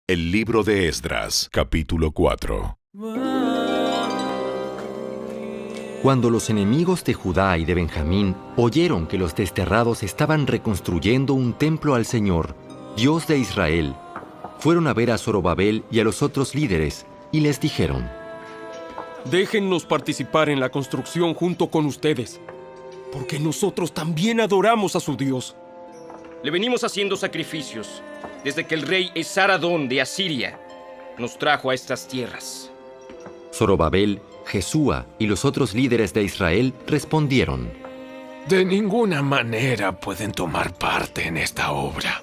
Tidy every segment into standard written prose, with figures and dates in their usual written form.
El libro de Esdras, capítulo 4. Cuando los enemigos de Judá y de Benjamín oyeron que los desterrados estaban reconstruyendo un templo al Señor, Dios de Israel, fueron a ver a Zorobabel y a los otros líderes y les dijeron: Déjennos participar en la construcción junto con ustedes, porque nosotros también adoramos a su Dios. Le venimos haciendo sacrificios desde que el rey Esaradón de Asiria nos trajo a estas tierras. Zorobabel, Jesúa y los otros líderes de Israel respondieron: De ninguna manera pueden tomar parte en esta obra.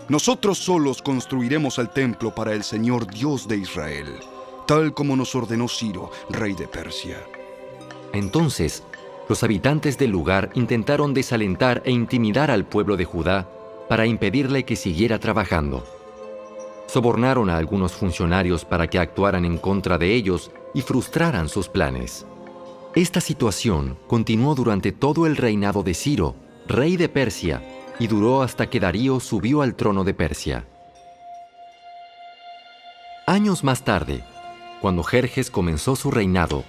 Nosotros solos construiremos el templo para el Señor Dios de Israel, tal como nos ordenó Ciro, rey de Persia. Entonces, los habitantes del lugar intentaron desalentar e intimidar al pueblo de Judá para impedirle que siguiera trabajando. Sobornaron a algunos funcionarios para que actuaran en contra de ellos y frustraran sus planes. Esta situación continuó durante todo el reinado de Ciro, rey de Persia, y duró hasta que Darío subió al trono de Persia. Años más tarde, cuando Jerjes comenzó su reinado,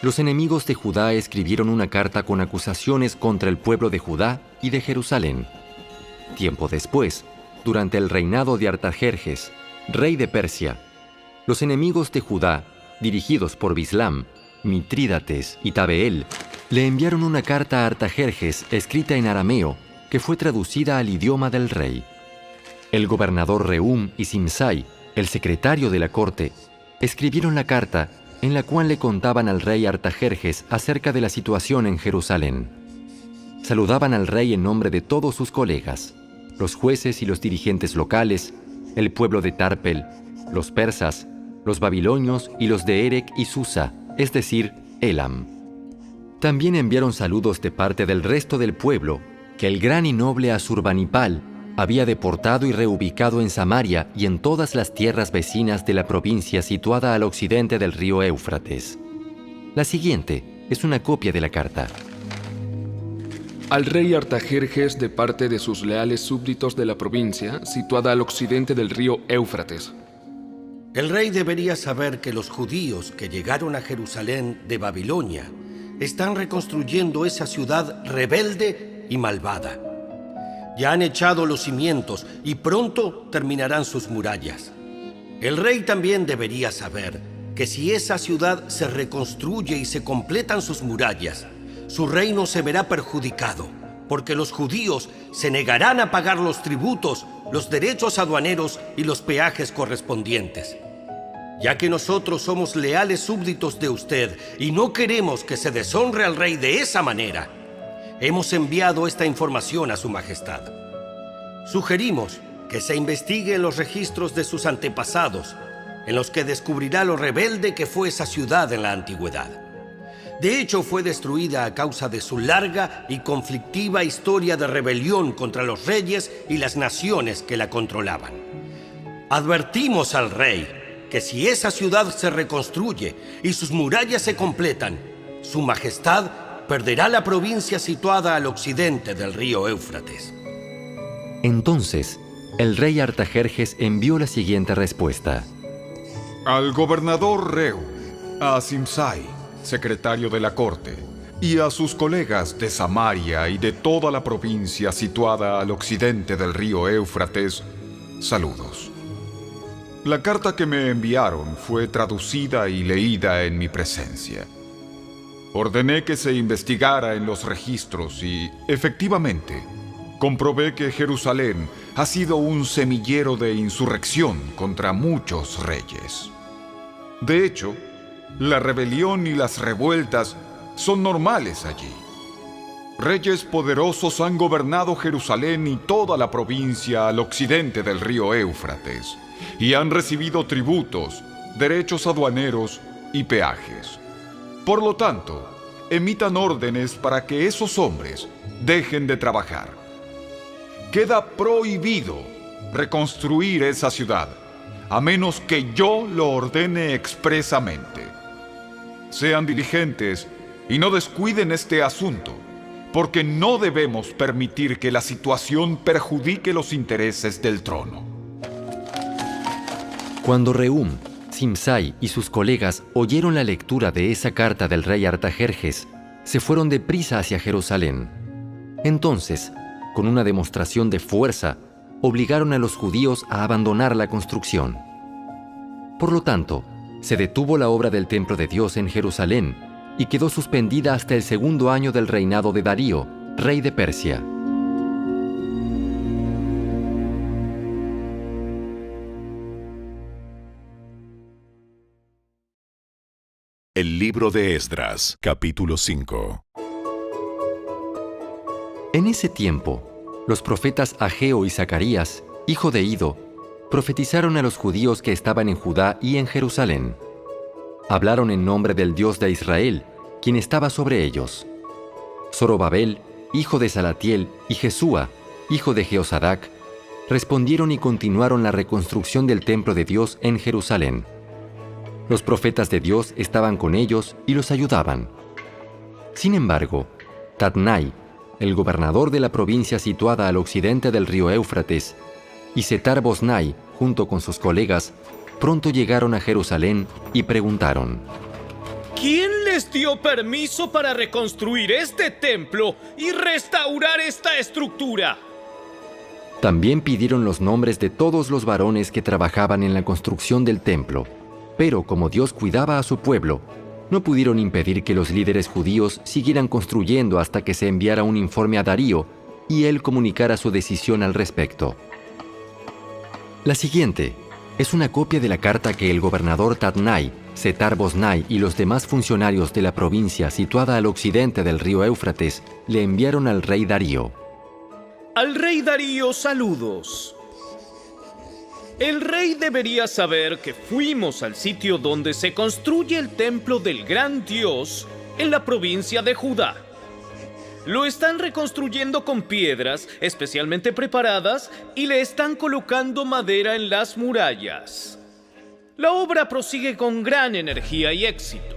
los enemigos de Judá escribieron una carta con acusaciones contra el pueblo de Judá y de Jerusalén. Tiempo después, durante el reinado de Artajerjes, rey de Persia, los enemigos de Judá, dirigidos por Bislam, Mitrídates y Tabeel, le enviaron una carta a Artajerjes escrita en arameo que fue traducida al idioma del rey. El gobernador Rehum y Simsai, el secretario de la corte, escribieron la carta en la cual le contaban al rey Artajerjes acerca de la situación en Jerusalén. Saludaban al rey en nombre de todos sus colegas, los jueces y los dirigentes locales, el pueblo de Tarpel, los persas, los babilonios y los de Erec y Susa, es decir, Elam. También enviaron saludos de parte del resto del pueblo, que el gran y noble Asurbanipal había deportado y reubicado en Samaria y en todas las tierras vecinas de la provincia situada al occidente del río Éufrates. La siguiente es una copia de la carta. Al rey Artajerjes de parte de sus leales súbditos de la provincia, situada al occidente del río Éufrates. El rey debería saber que los judíos que llegaron a Jerusalén de Babilonia están reconstruyendo esa ciudad rebelde y malvada. Ya han echado los cimientos y pronto terminarán sus murallas. El rey también debería saber que si esa ciudad se reconstruye y se completan sus murallas, su reino se verá perjudicado, porque los judíos se negarán a pagar los tributos, los derechos aduaneros y los peajes correspondientes. Ya que nosotros somos leales súbditos de usted y no queremos que se deshonre al rey de esa manera, hemos enviado esta información a su majestad. Sugerimos que se investigue en los registros de sus antepasados, en los que descubrirá lo rebelde que fue esa ciudad en la antigüedad. De hecho, fue destruida a causa de su larga y conflictiva historia de rebelión contra los reyes y las naciones que la controlaban. Advertimos al rey que si esa ciudad se reconstruye y sus murallas se completan, su majestad perderá la provincia situada al occidente del río Éufrates. Entonces, el rey Artajerjes envió la siguiente respuesta. Al gobernador Reu, a Simsai, secretario de la corte, y a sus colegas de Samaria y de toda la provincia situada al occidente del río Éufrates, saludos. La carta que me enviaron fue traducida y leída en mi presencia. Ordené que se investigara en los registros y, efectivamente, comprobé que Jerusalén ha sido un semillero de insurrección contra muchos reyes. De hecho, la rebelión y las revueltas son normales allí. Reyes poderosos han gobernado Jerusalén y toda la provincia al occidente del río Éufrates, y han recibido tributos, derechos aduaneros y peajes. Por lo tanto, emitan órdenes para que esos hombres dejen de trabajar. Queda prohibido reconstruir esa ciudad, a menos que yo lo ordene expresamente. Sean diligentes y no descuiden este asunto, porque no debemos permitir que la situación perjudique los intereses del trono. Cuando Rehum, Simsai y sus colegas oyeron la lectura de esa carta del rey Artajerjes, se fueron deprisa hacia Jerusalén. Entonces, con una demostración de fuerza, obligaron a los judíos a abandonar la construcción. Por lo tanto, se detuvo la obra del templo de Dios en Jerusalén y quedó suspendida hasta el 2.º año del reinado de Darío, rey de Persia. El libro de Esdras, capítulo 5. En ese tiempo, los profetas Ageo y Zacarías, hijo de Ido, profetizaron a los judíos que estaban en Judá y en Jerusalén. Hablaron en nombre del Dios de Israel, quien estaba sobre ellos. Zorobabel, hijo de Salatiel, y Jesúa, hijo de Jeosadac, respondieron y continuaron la reconstrucción del templo de Dios en Jerusalén. Los profetas de Dios estaban con ellos y los ayudaban. Sin embargo, Tatnai, el gobernador de la provincia situada al occidente del río Éufrates, y Setar-Boznai, junto con sus colegas, pronto llegaron a Jerusalén y preguntaron: ¿Quién les dio permiso para reconstruir este templo y restaurar esta estructura? También pidieron los nombres de todos los varones que trabajaban en la construcción del templo, pero como Dios cuidaba a su pueblo, no pudieron impedir que los líderes judíos siguieran construyendo hasta que se enviara un informe a Darío y él comunicara su decisión al respecto. La siguiente es una copia de la carta que el gobernador Tatnai, Setar-Boznai y los demás funcionarios de la provincia situada al occidente del río Éufrates le enviaron al rey Darío. Al rey Darío, saludos. El rey debería saber que fuimos al sitio donde se construye el templo del gran Dios en la provincia de Judá. Lo están reconstruyendo con piedras especialmente preparadas y le están colocando madera en las murallas. La obra prosigue con gran energía y éxito.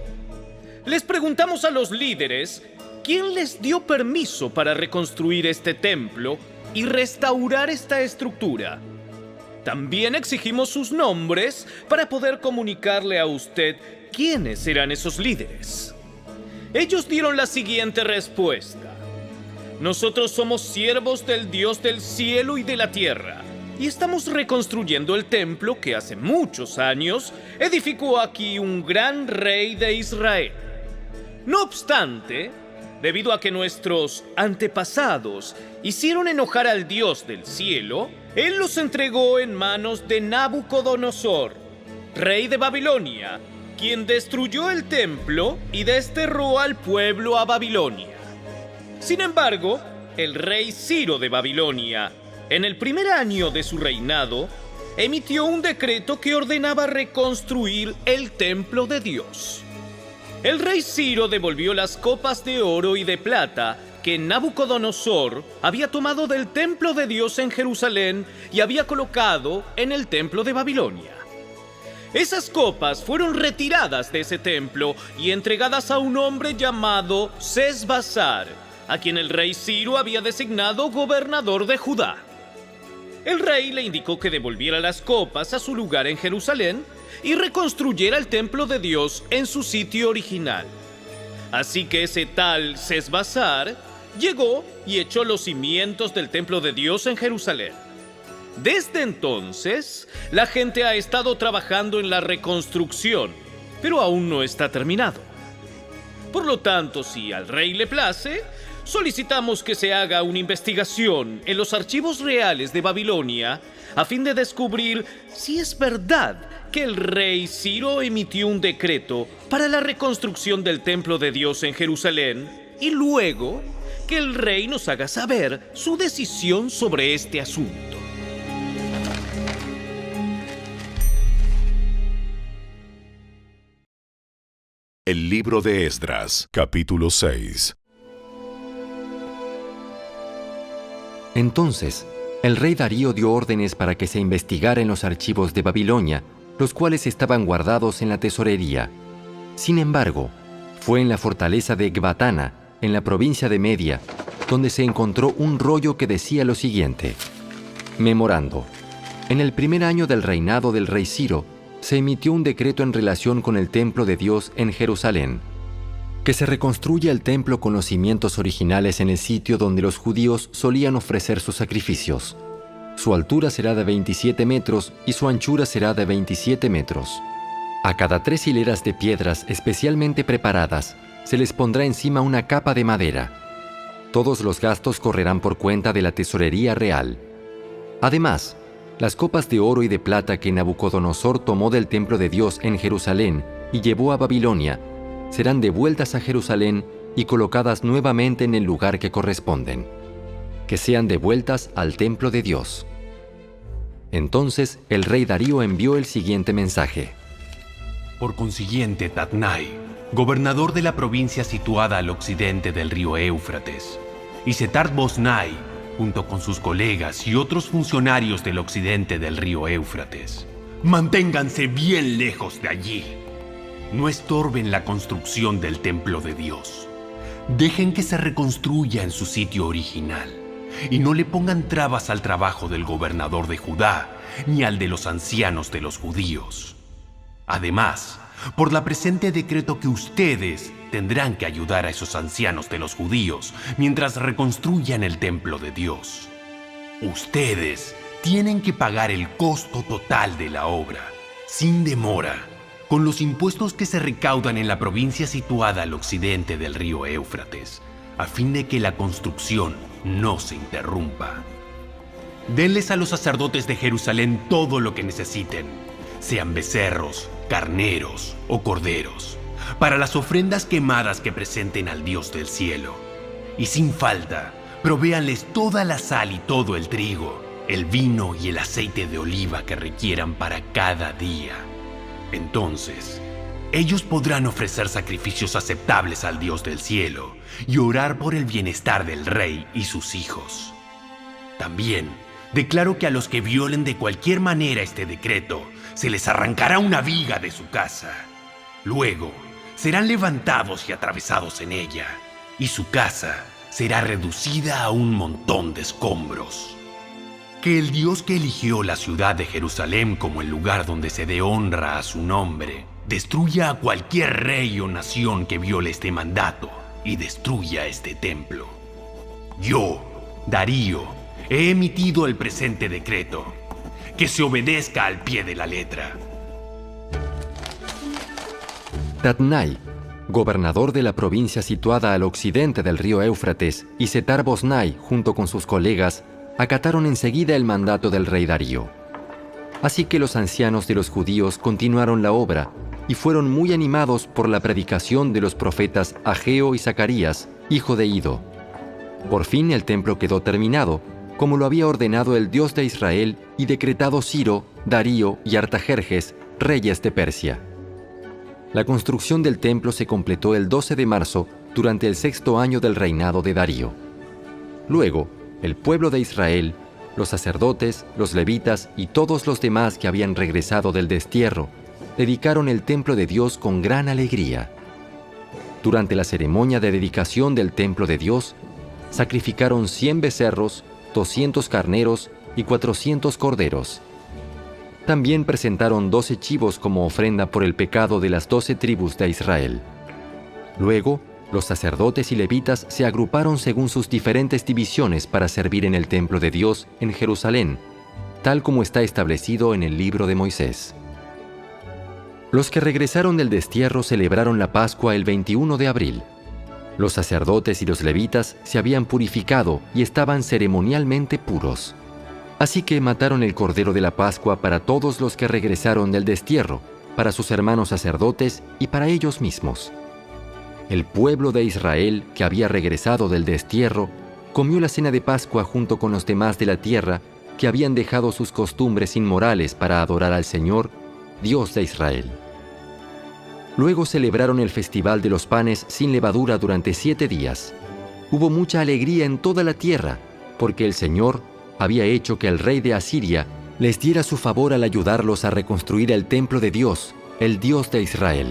Les preguntamos a los líderes quién les dio permiso para reconstruir este templo y restaurar esta estructura. También exigimos sus nombres para poder comunicarle a usted quiénes eran esos líderes. Ellos dieron la siguiente respuesta: nosotros somos siervos del Dios del cielo y de la tierra, y estamos reconstruyendo el templo que hace muchos años edificó aquí un gran rey de Israel. No obstante, debido a que nuestros antepasados hicieron enojar al Dios del cielo, Él los entregó en manos de Nabucodonosor, rey de Babilonia, quien destruyó el templo y desterró al pueblo a Babilonia. Sin embargo, el rey Ciro de Babilonia, en el primer año de su reinado, emitió un decreto que ordenaba reconstruir el templo de Dios. El rey Ciro devolvió las copas de oro y de plata que Nabucodonosor había tomado del templo de Dios en Jerusalén y había colocado en el templo de Babilonia. Esas copas fueron retiradas de ese templo y entregadas a un hombre llamado Sesbazar, a quien el rey Ciro había designado gobernador de Judá. El rey le indicó que devolviera las copas a su lugar en Jerusalén y reconstruyera el templo de Dios en su sitio original. Así que ese tal Sesbazar llegó y echó los cimientos del templo de Dios en Jerusalén. Desde entonces, la gente ha estado trabajando en la reconstrucción, pero aún no está terminado. Por lo tanto, si al rey le place, solicitamos que se haga una investigación en los archivos reales de Babilonia a fin de descubrir si es verdad que el rey Ciro emitió un decreto para la reconstrucción del templo de Dios en Jerusalén y luego que el rey nos haga saber su decisión sobre este asunto. El libro de Esdras, capítulo 6. Entonces, el rey Darío dio órdenes para que se investigara en los archivos de Babilonia, los cuales estaban guardados en la tesorería. Sin embargo, fue en la fortaleza de Ecbatana, en la provincia de Media, donde se encontró un rollo que decía lo siguiente: memorando. En el primer año del reinado del rey Ciro, se emitió un decreto en relación con el templo de Dios en Jerusalén, que se reconstruya el templo con los cimientos originales en el sitio donde los judíos solían ofrecer sus sacrificios. Su altura será de 27 metros y su anchura será de 27 metros. A cada 3 hileras de piedras especialmente preparadas se les pondrá encima una capa de madera. Todos los gastos correrán por cuenta de la tesorería real. Además, las copas de oro y de plata que Nabucodonosor tomó del templo de Dios en Jerusalén y llevó a Babilonia serán devueltas a Jerusalén y colocadas nuevamente en el lugar que corresponden. Que sean devueltas al templo de Dios. Entonces el rey Darío envió el siguiente mensaje. Por consiguiente, Tatnai, gobernador de la provincia situada al occidente del río Éufrates, y Setar-Boznai, junto con sus colegas y otros funcionarios del occidente del río Éufrates, manténganse bien lejos de allí. No estorben la construcción del templo de Dios. Dejen que se reconstruya en su sitio original y no le pongan trabas al trabajo del gobernador de Judá ni al de los ancianos de los judíos. Además, por la presente decreto que ustedes tendrán que ayudar a esos ancianos de los judíos mientras reconstruyan el templo de Dios. Ustedes tienen que pagar el costo total de la obra, sin demora, con los impuestos que se recaudan en la provincia situada al occidente del río Éufrates, a fin de que la construcción no se interrumpa. Denles a los sacerdotes de Jerusalén todo lo que necesiten, sean becerros, carneros o corderos, para las ofrendas quemadas que presenten al Dios del cielo. Y sin falta, provéanles toda la sal y todo el trigo, el vino y el aceite de oliva que requieran para cada día. Entonces, ellos podrán ofrecer sacrificios aceptables al Dios del cielo y orar por el bienestar del rey y sus hijos. También declaro que a los que violen de cualquier manera este decreto, se les arrancará una viga de su casa. Luego, serán levantados y atravesados en ella, y su casa será reducida a un montón de escombros. Que el Dios que eligió la ciudad de Jerusalén como el lugar donde se dé honra a su nombre, destruya a cualquier rey o nación que viole este mandato y destruya este templo. Yo, Darío, he emitido el presente decreto. Que se obedezca al pie de la letra. Tatnai, gobernador de la provincia situada al occidente del río Éufrates, y Setar-Boznai, junto con sus colegas, acataron enseguida el mandato del rey Darío. Así que los ancianos de los judíos continuaron la obra y fueron muy animados por la predicación de los profetas Ageo y Zacarías, hijo de Ido. Por fin el templo quedó terminado, como lo había ordenado el Dios de Israel y decretado Ciro, Darío y Artajerjes, reyes de Persia. La construcción del templo se completó el 12 de marzo durante el 6º año del reinado de Darío. Luego, el pueblo de Israel, los sacerdotes, los levitas y todos los demás que habían regresado del destierro, dedicaron el templo de Dios con gran alegría. Durante la ceremonia de dedicación del templo de Dios, sacrificaron 100 becerros, 200 carneros y 400 corderos. También presentaron 12 chivos como ofrenda por el pecado de las 12 tribus de Israel. Luego, los sacerdotes y levitas se agruparon según sus diferentes divisiones para servir en el templo de Dios en Jerusalén, tal como está establecido en el libro de Moisés. Los que regresaron del destierro celebraron la Pascua el 21 de abril. Los sacerdotes y los levitas se habían purificado y estaban ceremonialmente puros. Así que mataron el cordero de la Pascua para todos los que regresaron del destierro, para sus hermanos sacerdotes y para ellos mismos. El pueblo de Israel, que había regresado del destierro, comió la cena de Pascua junto con los demás de la tierra que habían dejado sus costumbres inmorales para adorar al Señor, Dios de Israel. Luego celebraron el festival de los panes sin levadura durante 7 días. Hubo mucha alegría en toda la tierra, porque el Señor había hecho que el rey de Asiria les diera su favor al ayudarlos a reconstruir el templo de Dios, el Dios de Israel.